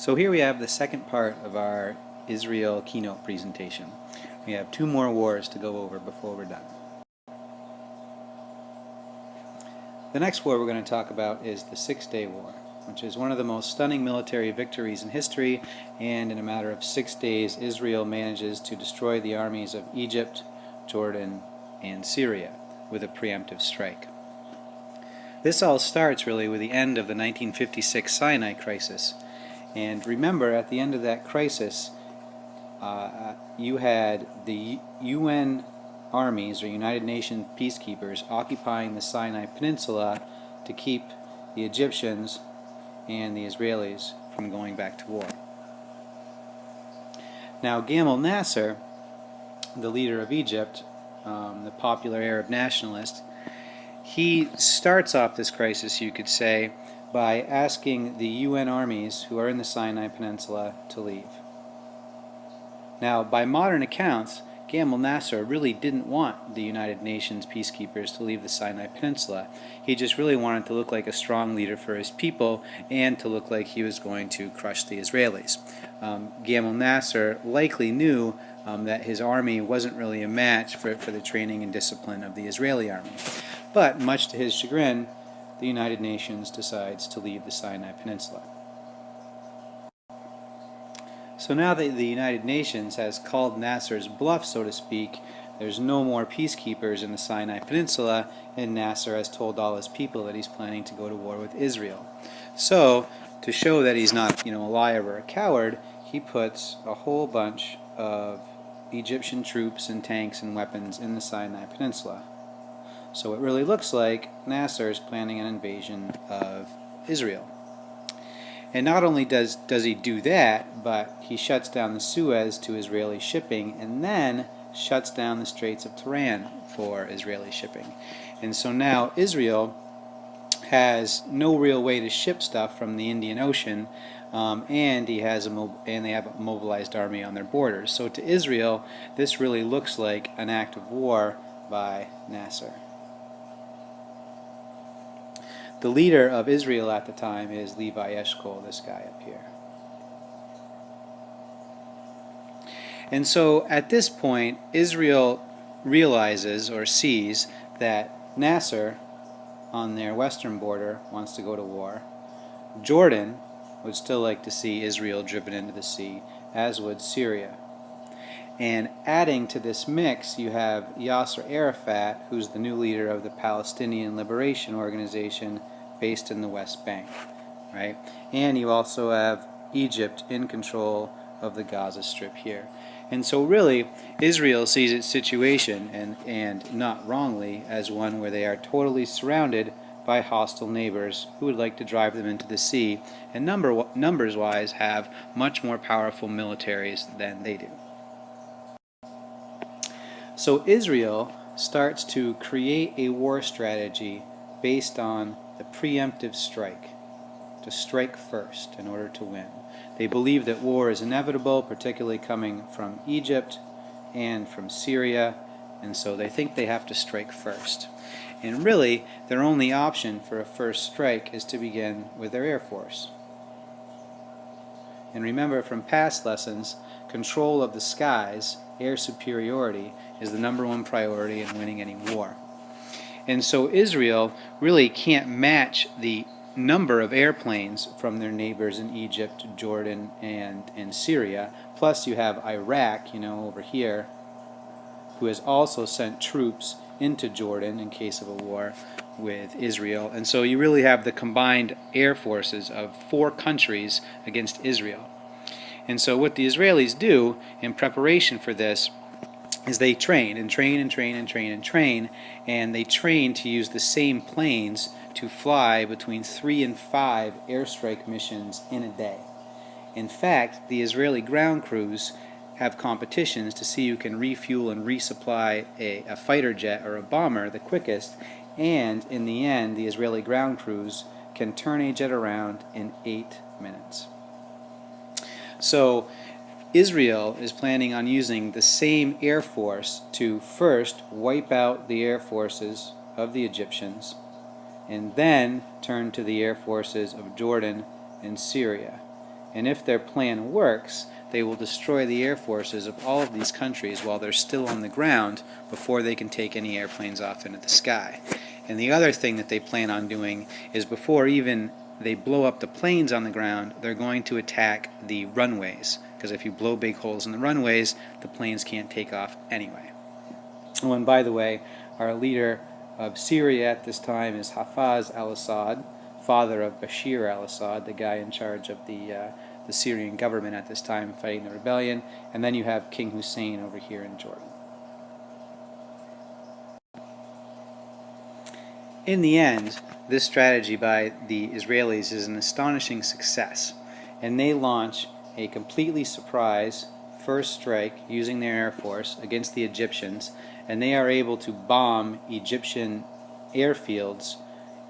So here we have the second part of our Israel keynote presentation. We have two more wars to go over before we're done. The next war we're going to talk about is the Six-Day War, which is one of the most stunning military victories in history, and in a matter of 6 days Israel manages to destroy the armies of Egypt, Jordan, and Syria with a preemptive strike. This all starts really with the end of the 1956 Sinai crisis. And remember, at the end of that crisis, you had the UN armies, or United Nations peacekeepers, occupying the Sinai Peninsula to keep the Egyptians and the Israelis from going back to war. Now, Gamal Nasser, the leader of Egypt, the popular Arab nationalist, he starts off this crisis, you could say, by asking the UN armies who are in the Sinai Peninsula to leave. Now, by modern accounts, Gamal Nasser really didn't want the United Nations peacekeepers to leave the Sinai Peninsula. He just really wanted to look like a strong leader for his people and to look like he was going to crush the Israelis. Gamal Nasser likely knew that his army wasn't really a match for the training and discipline of the Israeli army. But, much to his chagrin, the United Nations decides to leave the Sinai Peninsula. So now that the United Nations has called Nasser's bluff, so to speak, there's no more peacekeepers in the Sinai Peninsula, and Nasser has told all his people that he's planning to go to war with Israel. So, to show that he's not, a liar or a coward, he puts a whole bunch of Egyptian troops and tanks and weapons in the Sinai Peninsula. So it really looks like Nasser is planning an invasion of Israel. And not only does he do that, but he shuts down the Suez to Israeli shipping and then shuts down the Straits of Tiran for Israeli shipping. And so now Israel has no real way to ship stuff from the Indian Ocean, and they have a mobilized army on their borders. So to Israel, this really looks like an act of war by Nasser. The leader of Israel at the time is Levi Eshkol, this guy up here. And so at this point, Israel realizes or sees that Nasser, on their western border, wants to go to war. Jordan would still like to see Israel driven into the sea, as would Syria. And adding to this mix, you have Yasser Arafat, who's the new leader of the Palestinian Liberation Organization based in the West Bank, right? And you also have Egypt in control of the Gaza Strip here. And so really, Israel sees its situation, and not wrongly, as one where they are totally surrounded by hostile neighbors who would like to drive them into the sea, and numbers-wise have much more powerful militaries than they do. So Israel starts to create a war strategy based on the preemptive strike, to strike first in order to win. They believe that war is inevitable, particularly coming from Egypt and from Syria, and so they think they have to strike first. And really, their only option for a first strike is to begin with their air force. And remember from past lessons, control of the skies, air superiority, is the number one priority in winning any war. And so Israel really can't match the number of airplanes from their neighbors in Egypt, Jordan, and Syria. Plus you have Iraq, over here, who has also sent troops into Jordan in case of a war with Israel. And so you really have the combined air forces of 4 countries against Israel. And so what the Israelis do in preparation for this is they train, and they train to use the same planes to fly between 3 and 5 airstrike missions in a day. In fact, the Israeli ground crews have competitions to see who can refuel and resupply a fighter jet or a bomber the quickest, and in the end, the Israeli ground crews can turn a jet around in 8 minutes. So Israel is planning on using the same air force to first wipe out the air forces of the Egyptians and then turn to the air forces of Jordan and Syria. And if their plan works, they will destroy the air forces of all of these countries while they're still on the ground before they can take any airplanes off into the sky. And the other thing that they plan on doing is before even they blow up the planes on the ground, they're going to attack the runways. Because if you blow big holes in the runways, the planes can't take off anyway. Oh, and by the way, our leader of Syria at this time is Hafez al-Assad, father of Bashir al-Assad, the guy in charge of the Syrian government at this time fighting the rebellion. And then you have King Hussein over here in Jordan. In the end, this strategy by the Israelis is an astonishing success, and they launch a completely surprise first strike using their air force against the Egyptians, and they are able to bomb Egyptian airfields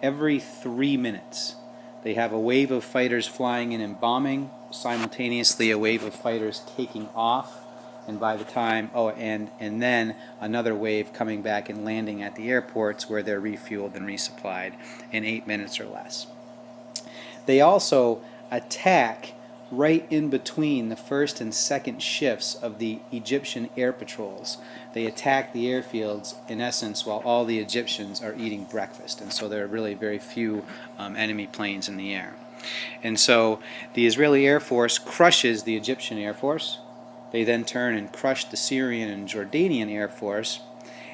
every 3 minutes. They have a wave of fighters flying in and bombing, simultaneously a wave of fighters taking off, and by the time, and then another wave coming back and landing at the airports where they're refueled and resupplied in 8 minutes or less. They also attack right in between the first and second shifts of the Egyptian air patrols. They attack the airfields, in essence, while all the Egyptians are eating breakfast, and so there are really very few enemy planes in the air. And so the Israeli Air Force crushes the Egyptian Air Force. They then turn and crush the Syrian and Jordanian Air Force,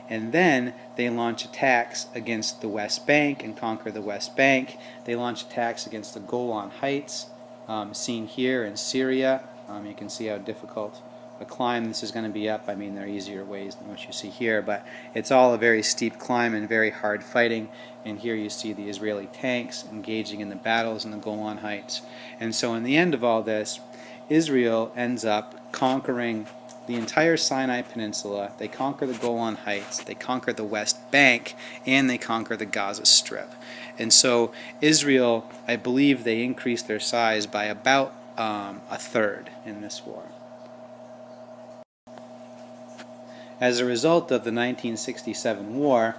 and then they launch attacks against the West Bank and conquer the West Bank. They launch attacks against the Golan Heights, seen here in Syria. You can see how difficult a climb this is going to be up. I mean, there are easier ways than what you see here, but it's all a very steep climb and very hard fighting. And here you see the Israeli tanks engaging in the battles in the Golan Heights. And so in the end of all this, Israel ends up conquering the entire Sinai Peninsula. They conquer the Golan Heights, they conquer the West Bank, and they conquer the Gaza Strip. And so Israel, I believe they increased their size by about a third in this war. As a result of the 1967 war,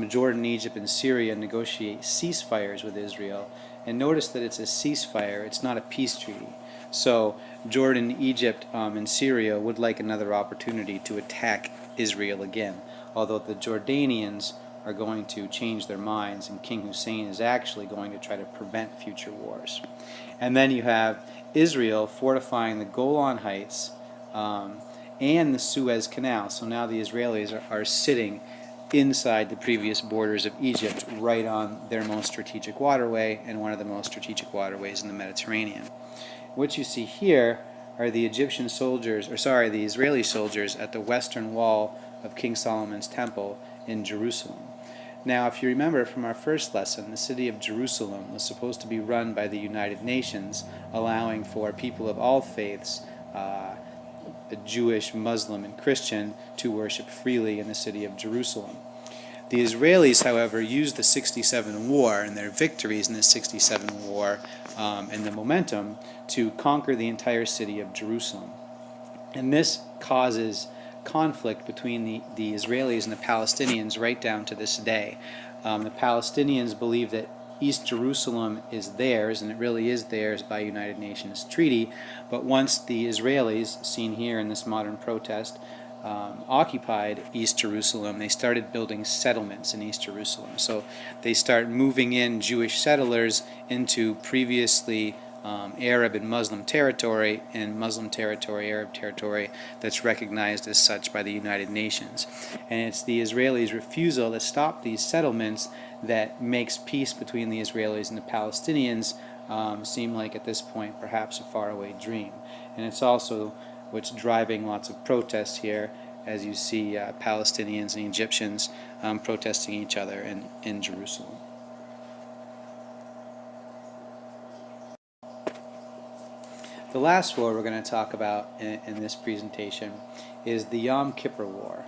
Jordan, Egypt, and Syria negotiate ceasefires with Israel. And notice that it's a ceasefire, it's not a peace treaty. So Jordan, Egypt, and Syria would like another opportunity to attack Israel again, although the Jordanians are going to change their minds, and King Hussein is actually going to try to prevent future wars. And then you have Israel fortifying the Golan Heights and the Suez Canal. So now the Israelis are sitting inside the previous borders of Egypt, right on their most strategic waterway and one of the most strategic waterways in the Mediterranean. What you see here are the Egyptian soldiers, the Israeli soldiers at the western wall of King Solomon's temple in Jerusalem. Now, if you remember from our first lesson, the city of Jerusalem was supposed to be run by the United Nations, allowing for people of all faiths, Jewish, Muslim, and Christian, to worship freely in the city of Jerusalem. The Israelis, however, used the 67 war and their victories in the 67 war and the momentum to conquer the entire city of Jerusalem. And this causes conflict between the Israelis and the Palestinians right down to this day. The Palestinians believe that East Jerusalem is theirs, and it really is theirs by United Nations treaty, but once the Israelis, seen here in this modern protest, occupied East Jerusalem, they started building settlements in East Jerusalem. So they start moving in Jewish settlers into previously Arab and Muslim territory, and Muslim territory, Arab territory, that's recognized as such by the United Nations. And it's the Israelis' refusal to stop these settlements that makes peace between the Israelis and the Palestinians seem like at this point perhaps a faraway dream. And it's also what's driving lots of protests here, as you see Palestinians and Egyptians protesting each other in Jerusalem. The last war we're going to talk about in this presentation is the Yom Kippur War.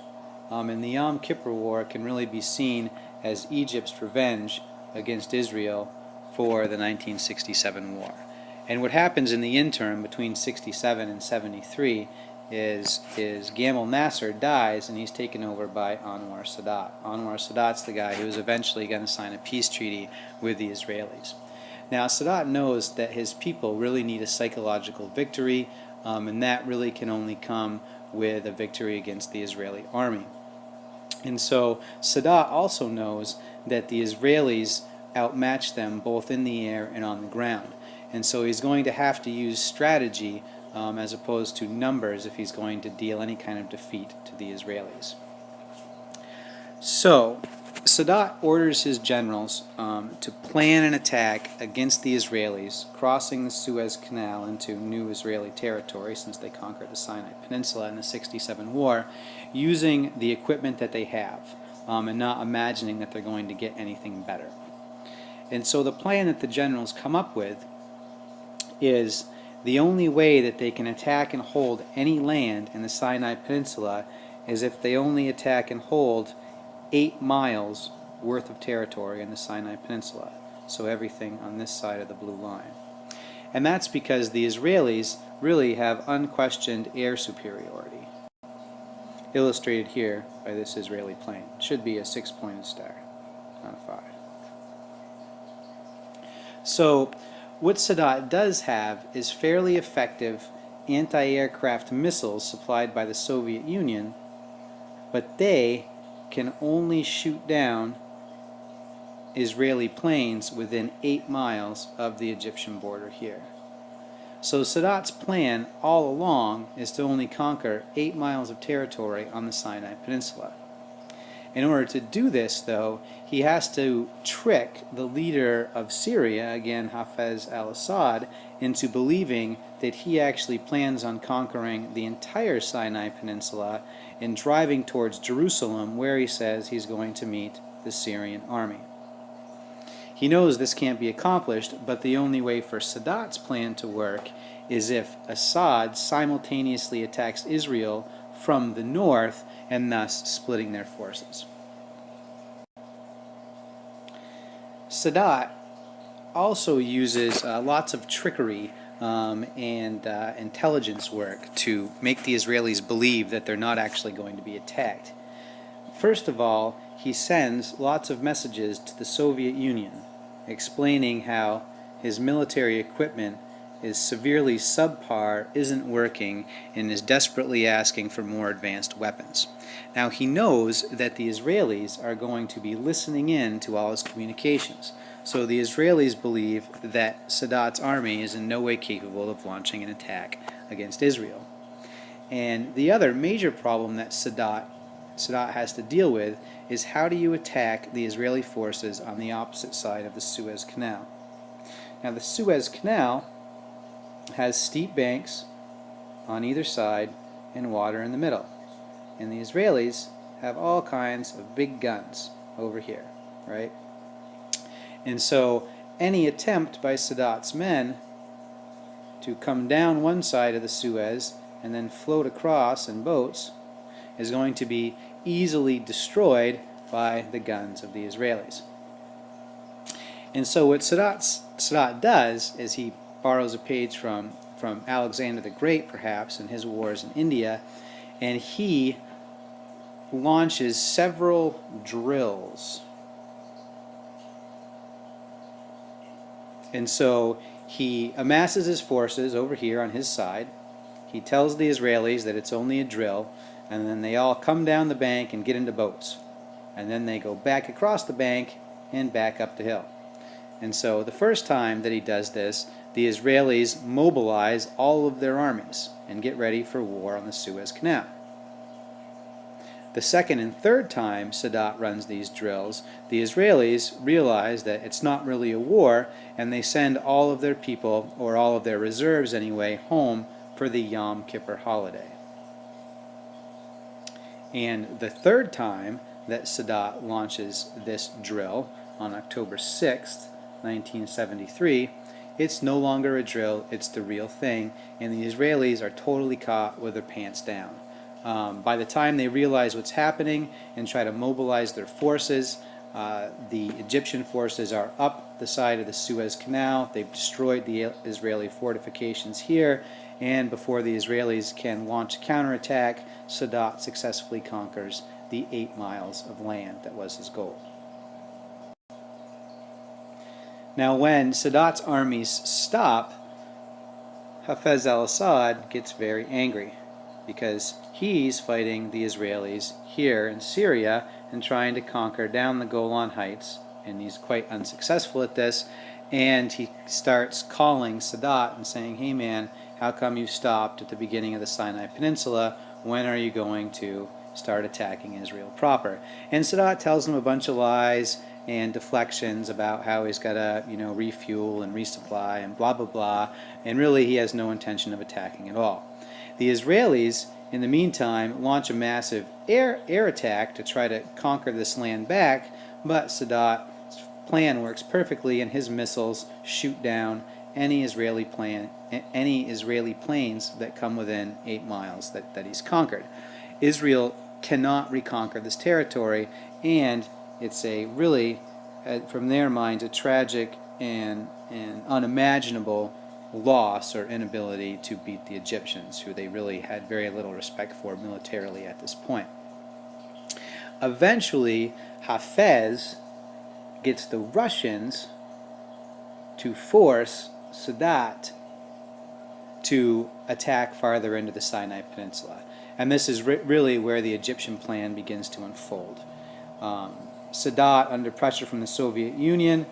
And the Yom Kippur War can really be seen as Egypt's revenge against Israel for the 1967 war. And what happens in the interim between 67 and 73 is Gamal Nasser dies, and he's taken over by Anwar Sadat. Anwar Sadat's the guy who's eventually going to sign a peace treaty with the Israelis. Now, Sadat knows that his people really need a psychological victory, and that really can only come with a victory against the Israeli army. And so Sadat also knows that the Israelis outmatch them both in the air and on the ground. And so he's going to have to use strategy as opposed to numbers if he's going to deal any kind of defeat to the Israelis. So Sadat orders his generals to plan an attack against the Israelis, crossing the Suez Canal into new Israeli territory since they conquered the Sinai Peninsula in the 67 war, using the equipment that they have and not imagining that they're going to get anything better. And so the plan that the generals come up with is the only way that they can attack and hold any land in the Sinai Peninsula is if they only attack and hold 8 miles worth of territory in the Sinai Peninsula, so everything on this side of the blue line. And that's because the Israelis really have unquestioned air superiority, illustrated here by this Israeli plane. It should be a 6-pointed star, not a 5. So what Sadat does have is fairly effective anti-aircraft missiles supplied by the Soviet Union, but they can only shoot down Israeli planes within 8 miles of the Egyptian border here. So Sadat's plan all along is to only conquer 8 miles of territory on the Sinai Peninsula. In order to do this, though, he has to trick the leader of Syria, again Hafez al-Assad, into believing that he actually plans on conquering the entire Sinai Peninsula and driving towards Jerusalem, where he says he's going to meet the Syrian army. He knows this can't be accomplished, but the only way for Sadat's plan to work is if Assad simultaneously attacks Israel from the north, and thus splitting their forces. Sadat also uses lots of trickery and intelligence work to make the Israelis believe that they're not actually going to be attacked. First of all, he sends lots of messages to the Soviet Union explaining how his military equipment is severely subpar, isn't working, and is desperately asking for more advanced weapons. Now he knows that the Israelis are going to be listening in to all his communications. So the Israelis believe that Sadat's army is in no way capable of launching an attack against Israel. And the other major problem that Sadat has to deal with is how do you attack the Israeli forces on the opposite side of the Suez Canal. Now the Suez Canal has steep banks on either side and water in the middle. And the Israelis have all kinds of big guns over here, right? And so any attempt by Sadat's men to come down one side of the Suez and then float across in boats is going to be easily destroyed by the guns of the Israelis. And so what Sadat does is he borrows a page from Alexander the Great, perhaps, in his wars in India, and he launches several drills. And so he amasses his forces over here on his side. He tells the Israelis that it's only a drill, and then they all come down the bank and get into boats. And then they go back across the bank and back up the hill. And so the first time that he does this, the Israelis mobilize all of their armies and get ready for war on the Suez Canal. The second and third time Sadat runs these drills, the Israelis realize that it's not really a war, and they send all of their people, or all of their reserves anyway, home for the Yom Kippur holiday. And the third time that Sadat launches this drill, on October 6th, 1973, it's no longer a drill, it's the real thing, and the Israelis are totally caught with their pants down. By the time they realize what's happening and try to mobilize their forces, the Egyptian forces are up the side of the Suez Canal. They've destroyed the Israeli fortifications here, and before the Israelis can launch a counterattack, Sadat successfully conquers the 8 miles of land that was his goal. Now when Sadat's armies stop, Hafez al-Assad gets very angry because he's fighting the Israelis here in Syria and trying to conquer down the Golan Heights, and he's quite unsuccessful at this, and he starts calling Sadat and saying, hey man, how come you stopped at the beginning of the Sinai Peninsula? When are you going to start attacking Israel proper? And Sadat tells him a bunch of lies and deflections about how he's got to, refuel and resupply and blah, blah, blah, and really he has no intention of attacking at all. The Israelis, in the meantime, launch a massive air attack to try to conquer this land back, but Sadat's plan works perfectly, and his missiles shoot down any Israeli planes that come within 8 miles that he's conquered. Israel cannot reconquer this territory, and it's a really, from their minds, a tragic and unimaginable loss or inability to beat the Egyptians, who they really had very little respect for militarily at this point. Eventually, Hafez gets the Russians to force Sadat to attack farther into the Sinai Peninsula. And this is really where the Egyptian plan begins to unfold. Sadat, under pressure from the Soviet Union,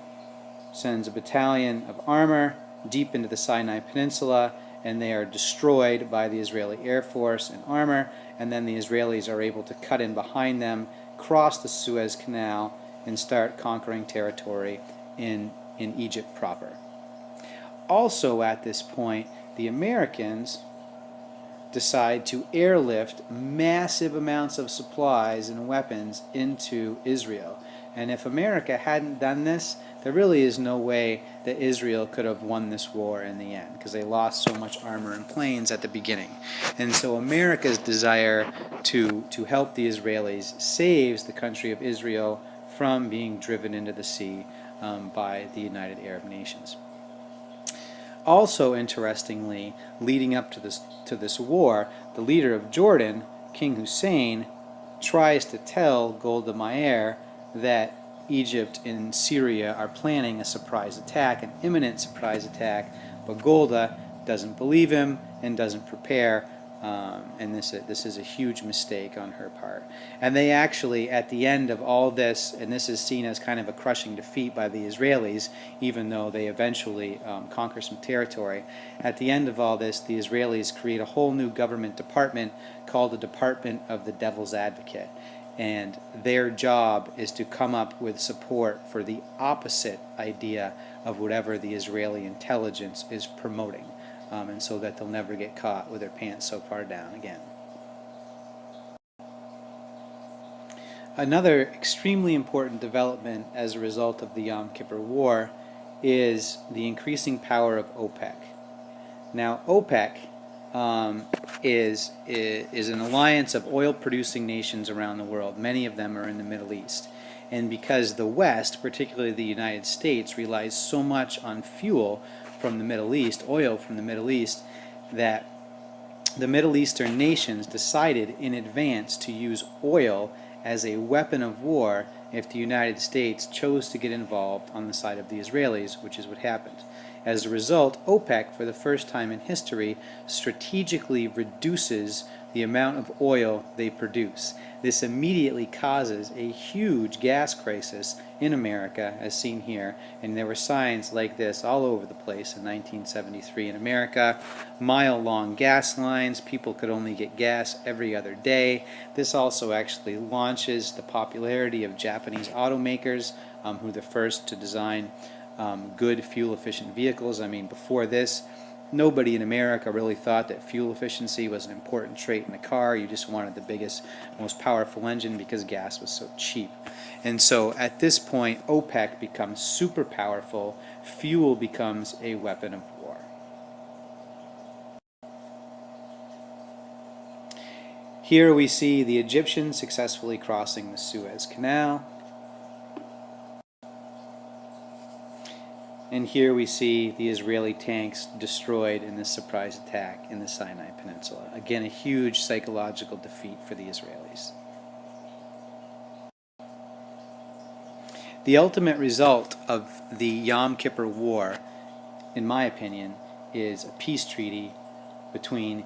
sends a battalion of armor deep into the Sinai Peninsula, and they are destroyed by the Israeli Air Force and armor, and then the Israelis are able to cut in behind them, cross the Suez Canal, and start conquering territory in Egypt proper. Also at this point, the Americans decide to airlift massive amounts of supplies and weapons into Israel. And if America hadn't done this, there really is no way that Israel could have won this war in the end, because they lost so much armor and planes at the beginning. And so America's desire to help the Israelis saves the country of Israel from being driven into the sea by the United Arab Nations. Also, interestingly, leading up to this war, the leader of Jordan, King Hussein, tries to tell Golda Meir that Egypt and Syria are planning a surprise attack, an imminent surprise attack, but Golda doesn't believe him and doesn't prepare, and this is a huge mistake on her part. And they actually, at the end of all this, and this is seen as kind of a crushing defeat by the Israelis, even though they eventually conquer some territory, at the end of all this, the Israelis create a whole new government department called the Department of the Devil's Advocate. And their job is to come up with support for the opposite idea of whatever the Israeli intelligence is promoting, and so that they'll never get caught with their pants so far down again. Another extremely important development as a result of the Yom Kippur War is the increasing power of OPEC. Now, OPEC is an alliance of oil-producing nations around the world. Many of them are in the Middle East. And because the West, particularly the United States, relies so much on fuel from the Middle East, oil from the Middle East, that the Middle Eastern nations decided in advance to use oil as a weapon of war if the United States chose to get involved on the side of the Israelis, which is what happened. As a result, OPEC, for the first time in history, strategically reduces the amount of oil they produce. This immediately causes a huge gas crisis in America, as seen here, and there were signs like this all over the place in 1973 in America. Mile-long gas lines, people could only get gas every other day. This also actually launches the popularity of Japanese automakers, who were the first to design good fuel-efficient vehicles. I mean, before this, nobody in America really thought that fuel efficiency was an important trait in a car. You just wanted the biggest, most powerful engine because gas was so cheap. And so at this point, OPEC becomes super powerful. Fuel becomes a weapon of war. Here we see the Egyptians successfully crossing the Suez Canal. And here we see the Israeli tanks destroyed in this surprise attack in the Sinai Peninsula. Again, a huge psychological defeat for the Israelis. The ultimate result of the Yom Kippur War, in my opinion, is a peace treaty between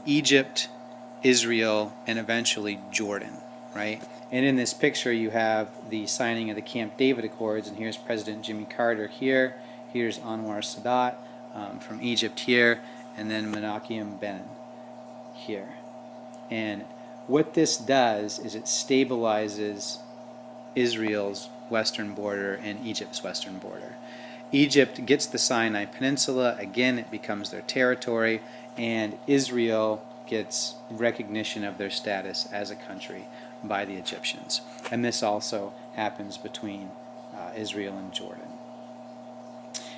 Egypt, Israel, and eventually Jordan, right? And in this picture you have the signing of the Camp David Accords, and here's President Jimmy Carter here, here's Anwar Sadat from Egypt here, and then Menachem Begin here. And what this does is it stabilizes Israel's western border and Egypt's western border. Egypt gets the Sinai Peninsula, again it becomes their territory, and Israel gets recognition of their status as a country by the Egyptians. And this also happens between Israel and Jordan.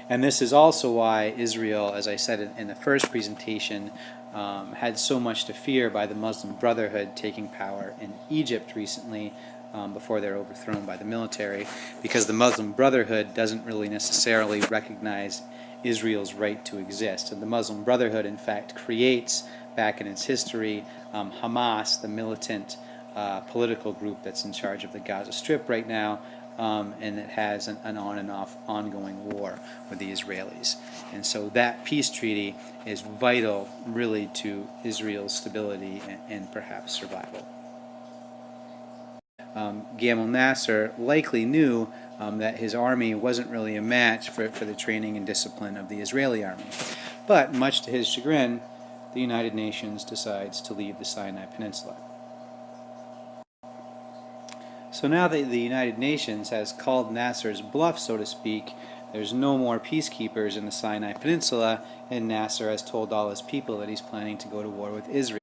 And this is also why Israel, as I said in the first presentation, had so much to fear by the Muslim Brotherhood taking power in Egypt recently, before they're overthrown by the military, because the Muslim Brotherhood doesn't really necessarily recognize Israel's right to exist. And the Muslim Brotherhood, in fact, creates, back in its history, Hamas, the militant political group that's in charge of the Gaza Strip right now, and it has an on and off ongoing war with the Israelis. And so that peace treaty is vital, really, to Israel's stability and perhaps survival. Gamal Nasser likely knew that his army wasn't really a match for the training and discipline of the Israeli army. But, much to his chagrin, the United Nations decides to leave the Sinai Peninsula. So now that the United Nations has called Nasser's bluff, so to speak, there's no more peacekeepers in the Sinai Peninsula, and Nasser has told all his people that he's planning to go to war with Israel.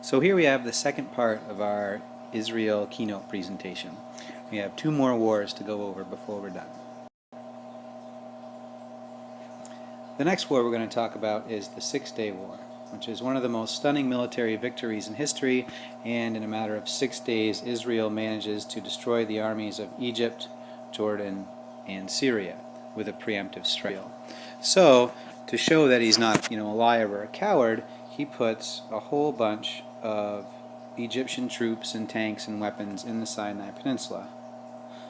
So here we have the second part of our Israel keynote presentation. We have 2 more wars to go over before we're done. The next war we're going to talk about is the Six-Day War, which is one of the most stunning military victories in history, and in a matter of 6 days Israel manages to destroy the armies of Egypt, Jordan, and Syria with a preemptive strike. So, to show that he's not, a liar or a coward, he puts a whole bunch of Egyptian troops and tanks and weapons in the Sinai Peninsula.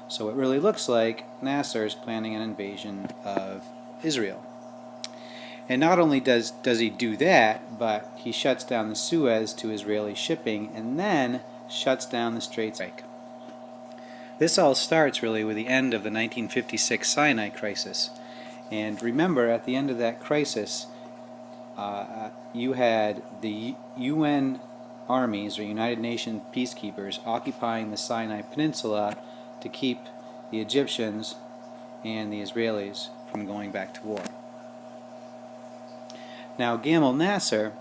So it really looks like Nasser is planning an invasion of Israel. And not only does he do that, but he shuts down the Suez to Israeli shipping and then shuts down the Straits. This all starts really with the end of the 1956 Sinai crisis. And remember, at the end of that crisis, you had the UN armies, or United Nations peacekeepers, occupying the Sinai Peninsula to keep the Egyptians and the Israelis from going back to war. Now, Gamal Nasser,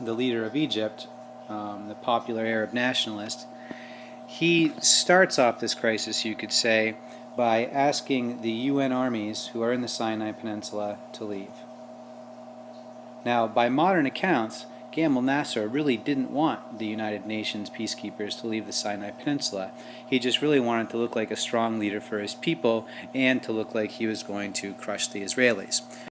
the leader of Egypt, the popular Arab nationalist, he starts off this crisis, you could say, by asking the UN armies who are in the Sinai Peninsula to leave. Now, by modern accounts, Gamal Nasser really didn't want the United Nations peacekeepers to leave the Sinai Peninsula. He just really wanted to look like a strong leader for his people and to look like he was going to crush the Israelis.